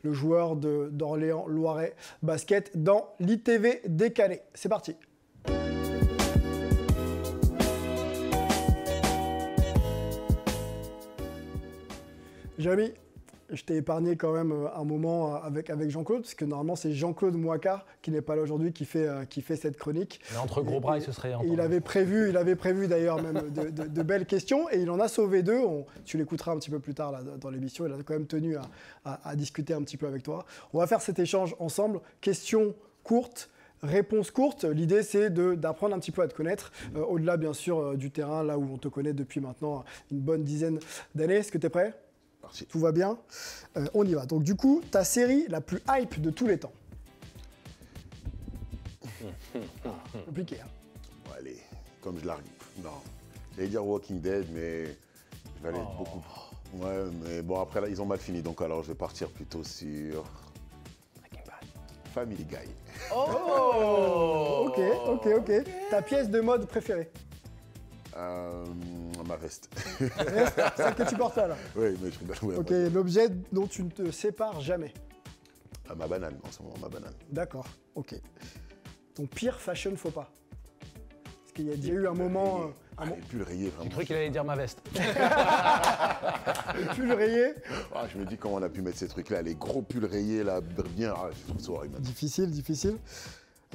le joueur d'Orléans Loiret Basket dans l'ITV décalé. C'est parti. Jérémy, je t'ai épargné quand même un moment avec Jean-Claude, parce que normalement c'est Jean-Claude Mouaka, qui n'est pas là aujourd'hui, qui fait cette chronique. Mais entre gros bras, ce serait... Il avait prévu d'ailleurs même de belles questions, et il en a sauvé deux. Tu l'écouteras un petit peu plus tard là, dans l'émission, il a quand même tenu à discuter un petit peu avec toi. On va faire cet échange ensemble, questions courtes, réponses courtes. L'idée, c'est d'apprendre un petit peu à te connaître, au-delà bien sûr du terrain, là où on te connaît depuis maintenant une bonne dizaine d'années. Est-ce que tu es prêt ? Merci. Tout va bien, on y va. Donc du coup, ta série la plus hype de tous les temps. Compliqué, hein. Bon, allez, comme je l'arrive. Non, j'allais dire Walking Dead, mais je vais aller beaucoup. Ouais, mais bon, après, là, ils ont mal fini, donc alors je vais partir plutôt sur Family Guy. Oh. Ok. Ta pièce de mode préférée? Ma veste. Celle que tu portes là. Oui, mais je rigole. Oui, ok, l'objet dont tu ne te sépares jamais. Ma banane, en ce moment, ma banane. D'accord, ok. Ton pire fashion faux pas? Parce qu'il y a déjà eu un moment... Les pulls rayés, vraiment. J'ai cru qu'il allait dire ma veste. Les pulls rayés. Je me dis comment on a pu mettre ces trucs-là, les gros pulls rayés, là, bien. Je trouve ça horrible. Difficile.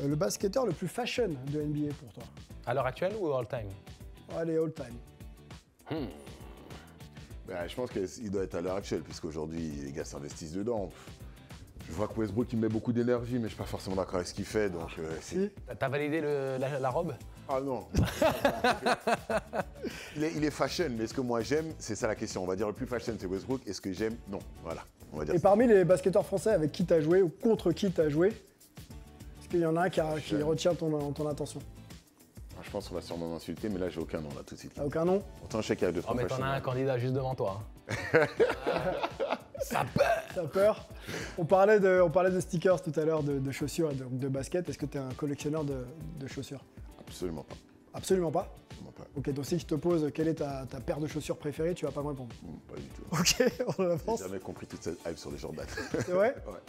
Le basketteur le plus fashion de NBA pour toi? À l'heure actuelle ou all time? Allez, all time. Je pense qu'il doit être à l'heure actuelle, puisqu'aujourd'hui, les gars s'investissent dedans. Je vois que Westbrook, il met beaucoup d'énergie, mais je ne suis pas forcément d'accord avec ce qu'il fait. Donc, si. T'as validé la robe? Ah non. il est fashion, mais est-ce que moi j'aime? C'est ça la question. On va dire le plus fashion, c'est Westbrook. Est-ce que j'aime? Non. Voilà. On va dire Et ça. parmi les basketteurs français avec qui tu as joué ou contre qui tu as joué, est-ce qu'il y en a un qui retient ton attention? Je pense qu'on va sûrement m'insulter, mais là, j'ai aucun nom, là, tout de suite. T'as aucun nom? Pourtant, je sais qu'il y a deux, trois mais t'en as un candidat juste devant toi. Ça peur. T'as peur? On parlait de stickers tout à l'heure, de chaussures et de basket. Est-ce que tu es un collectionneur de chaussures? Absolument pas. Absolument pas? Absolument pas. Ok, donc si je te pose quelle est ta paire de chaussures préférée, tu vas pas me répondre? Pas du tout. Ok, on avance. J'ai jamais compris toute cette hype sur les Jordan. C'est vrai? Ouais.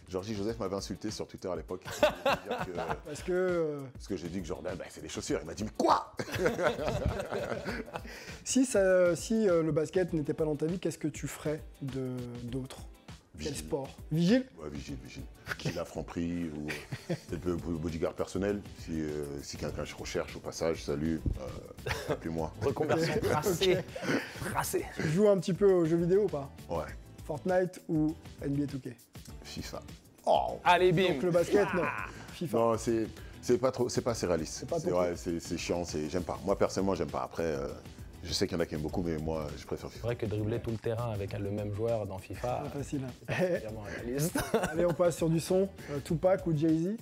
Georgie Joseph m'avait insulté sur Twitter à l'époque. Parce que j'ai dit que Jordan, c'est des chaussures. Il m'a dit, mais quoi? Si le basket n'était pas dans ta vie, qu'est-ce que tu ferais d'autre? Quel sport? Vigile? Ouais, vigile. Vigile à Franprix ou peut-être le bodyguard personnel. Si quelqu'un recherche au passage, salut, appelez-moi. Reconversion tracée. Tu joues un petit peu aux jeux vidéo ou pas? Ouais. Fortnite ou NBA 2K? FIFA. Oh. Allez, bim. Donc le basket, non. FIFA. Non, c'est pas assez réaliste. C'est vrai, c'est chiant, j'aime pas. Moi, personnellement, j'aime pas. Après, je sais qu'il y en a qui aiment beaucoup, mais moi, je préfère FIFA. C'est vrai que dribbler tout le terrain avec le même joueur dans FIFA, C'est facile. c'est vraiment réaliste. Allez, on passe sur du son. Tupac ou Jay-Z?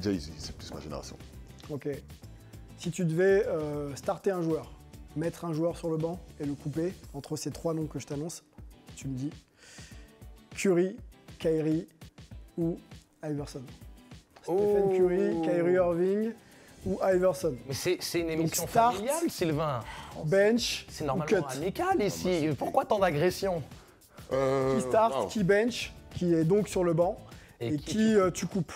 Jay-Z, c'est plus ma génération. Ok. Si tu devais starter un joueur, mettre un joueur sur le banc et le couper entre ces trois noms que je t'annonce, tu me dis Curry, Kyrie ou Iverson. Stephen Curry, Kyrie Irving ou Iverson. Mais c'est une émission start, familiale, Sylvain. Bench C'est ou normalement cut. amical ici. Pourquoi tant d'agression? Qui start, non. qui bench, qui est donc sur le banc et qui tu coupes.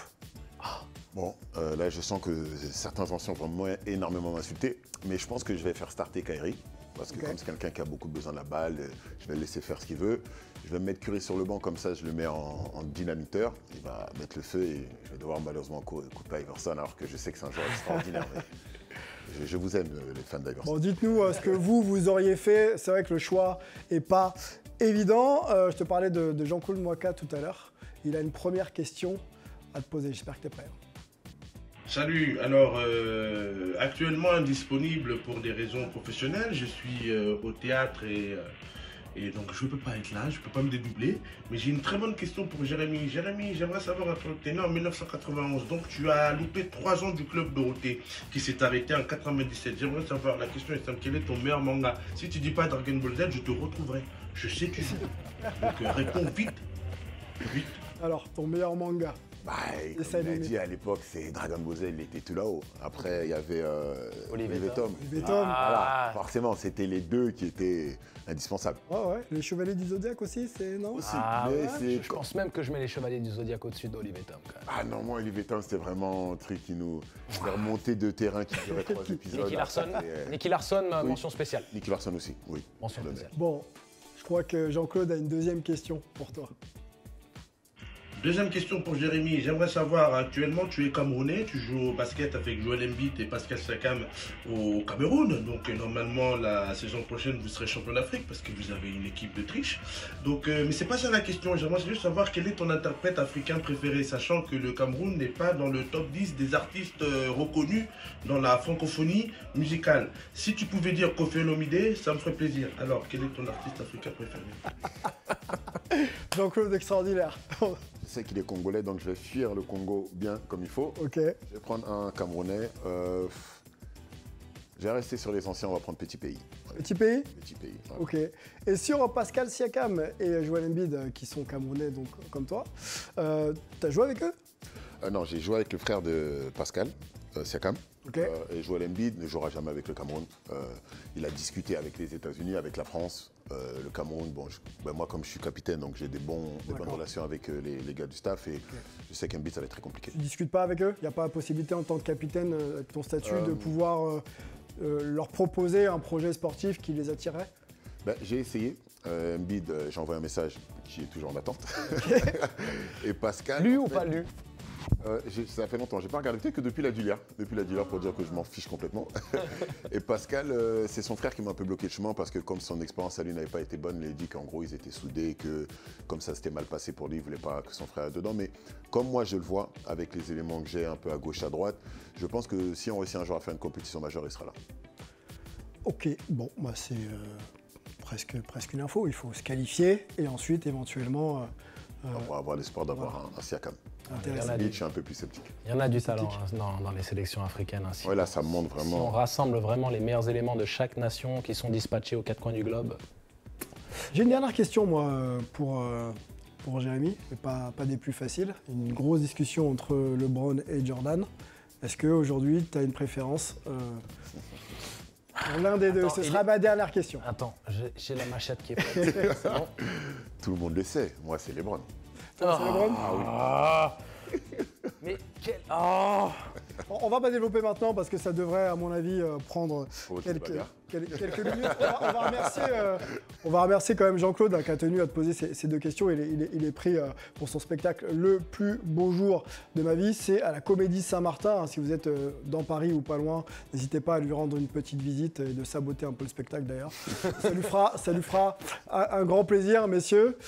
Bon, là, je sens que certains anciens vont énormément m'insulter, mais je pense que je vais faire starter Kyrie. Parce que comme c'est quelqu'un qui a beaucoup besoin de la balle, je vais le laisser faire ce qu'il veut. Je vais mettre Curry sur le banc, comme ça je le mets en dynamiteur. Il va mettre le feu et je vais devoir malheureusement couper Iverson, alors que je sais que c'est un joueur extraordinaire. Mais je vous aime, les fans d'Iverson. Bon, dites-nous ce que vous auriez fait. C'est vrai que le choix n'est pas évident. Je te parlais de Jean-Claude Mouaka tout à l'heure. Il a une première question à te poser. J'espère que tu es prêt. Salut, alors actuellement indisponible pour des raisons professionnelles, je suis au théâtre et donc je ne peux pas être là, je ne peux pas me dédoubler. Mais j'ai une très bonne question pour Jérémy. Jérémy, j'aimerais savoir un truc. Tu es né en 1991, donc tu as loupé 3 ans du club Dorothée qui s'est arrêté en 97. J'aimerais savoir, la question est simple, quel est ton meilleur manga? Si tu dis pas Dragon Ball Z, je te retrouverai. Je sais que tu joues. Donc réponds vite. Vite. Alors, ton meilleur manga? Bah, et ça comme il a limite. dit à l'époque, c'est Dragon Ball Z, il était tout là-haut. Après, il y avait Olivier Tom. Olivier Tom. Voilà, forcément, c'était les deux qui étaient indispensables. Ouais, les Chevaliers du Zodiaque aussi, c'est non Aussi, Ah mais ouais, c'est- je pense même que je mets les Chevaliers du Zodiaque au-dessus d'Olivier Tom quand même. Ah non, moi, Olivier Tom, c'était vraiment un truc qui nous fait remonter de terrain qui durait 3 épisodes. Nicky Larson, Après, Nicky Larson, Oui. mention spéciale. Nicky Larson aussi, oui. Mention Le spéciale. Bon, je crois que Jean-Claude a une deuxième question pour toi. Deuxième question pour Jérémy. J'aimerais savoir, actuellement, tu es Camerounais, tu joues au basket avec Joel Embiid et Pascal Siakam au Cameroun. Donc, normalement, la saison prochaine, vous serez champion d'Afrique parce que vous avez une équipe de triche. Donc, mais c'est pas ça la question. J'aimerais juste savoir quel est ton interprète africain préféré, sachant que le Cameroun n'est pas dans le top 10 des artistes reconnus dans la francophonie musicale. Si tu pouvais dire Koffi Olomide, ça me ferait plaisir. Alors, quel est ton artiste africain préféré? Jean-Claude extraordinaire. Je sais qu'il est congolais, donc je vais fuir le Congo bien comme il faut. Ok. Je vais prendre un Camerounais. Je vais rester sur les anciens, on va prendre Petit Pays. Ouais, Petit pays. Petit Pays. Voilà. Ok. Et sur Pascal Siakam et Joel Embiid, qui sont camerounais donc comme toi, t'as joué avec eux? Non, j'ai joué avec le frère de Pascal, Siakam. Ok. Et Joel Embiid ne jouera jamais avec le Cameroun. Il a discuté avec les États-Unis, avec la France. Le Cameroun, bon, moi comme je suis capitaine, donc j'ai des bonnes relations avec les gars du staff et je sais qu'Embiid ça va être très compliqué. Tu discutes pas avec eux? Il n'y a pas la possibilité en tant que capitaine, avec ton statut, de pouvoir leur proposer un projet sportif qui les attirerait? Ben, j'ai essayé. Embiid, j'ai envoyé un message qui est toujours en attente. Et Pascal. Lu en ou fait, pas lu? Ça fait longtemps, j'ai pas regardé, peut-être que depuis la Dulière pour dire que je m'en fiche complètement. Et Pascal, c'est son frère qui m'a un peu bloqué le chemin parce que comme son expérience à lui n'avait pas été bonne, il a dit qu'en gros ils étaient soudés, que comme ça s'était mal passé pour lui, il voulait pas que son frère aille dedans. Mais comme moi je le vois, avec les éléments que j'ai un peu à gauche, à droite, je pense que si on réussit un jour à faire une compétition majeure, il sera là. Ok, bon, bah c'est presque une info. Il faut se qualifier et ensuite éventuellement On va avoir l'espoir d'avoir un Siakam. intéresser. Embiid, je suis un peu plus sceptique. Il y en a du talent hein, dans les sélections africaines. Hein, si Ouais, là ça me montre on vraiment. rassemble vraiment les meilleurs éléments de chaque nation qui sont dispatchés aux quatre coins du globe. J'ai une dernière question, moi, pour Jérémy, mais pas des plus faciles. Une grosse discussion entre LeBron et Jordan. Est-ce qu'aujourd'hui, tu as une préférence pour l'un des deux? Attends, Ce il sera est- ma dernière question. Attends, j'ai la machette qui est prête. C'est bon. Tout le monde le sait, moi c'est LeBron. C'est LeBron? Mais quel... Oh On va pas développer maintenant parce que ça devrait, à mon avis, prendre Faut que je quelques, bagarre. quelques minutes. On va remercier quand même Jean-Claude hein, qui a tenu à te poser ces deux questions. Il est pris pour son spectacle Le plus beau jour de ma vie. C'est à la Comédie Saint-Martin. Hein. Si vous êtes dans Paris ou pas loin, n'hésitez pas à lui rendre une petite visite et de saboter un peu le spectacle d'ailleurs. Ça lui fera un grand plaisir, messieurs.